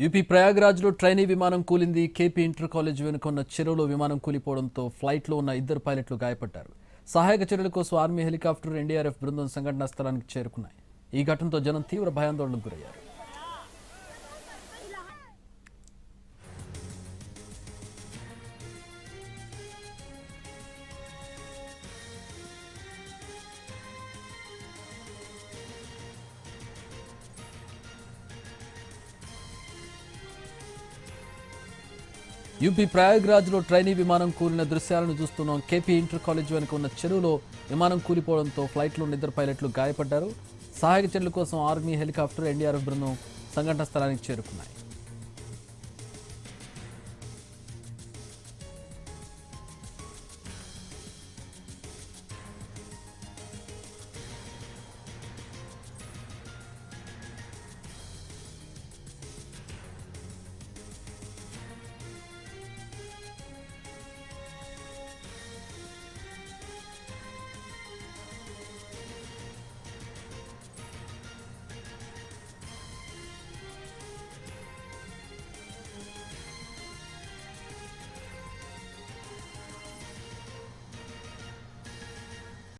UP ప్రయాగ్రాజ్లో trainee విమానం కూలింది. KP inter college వెనుక ఉన్న చెరువులో విమానం కూలిపోవడంతో ఫ్లైట్లో ఉన్న ఇద్దరు పైలట్లు గాయపడ్డారు. సహాయక చర్యల కోసం ఆర్మీ హెలికాప్టర్, ఎన్డీఆర్ఎఫ్ బృందం సంఘటనా స్థలానికి చేరుకున్నాయి. ఈ ఘటనతో జనం తీవ్ర భయాందోళనకు గురయ్యారు. యూపీ ప్రయాగ్రాజ్లో ట్రైనీ విమానం కూలిన దృశ్యాలను చూస్తున్నాం. కేపీ ఇంటర్ కాలేజ్ వెనుక ఉన్న చెరువులో విమానం కూలిపోవడంతో ఫ్లైట్లో ఉన్న ఇద్దరు పైలట్లు గాయపడ్డారు. సహాయక చర్యల కోసం ఆర్మీ హెలికాప్టర్, ఎన్డీఆర్ఎఫ్ బృందం సంఘటన స్థలానికి చేరుకున్నాయి.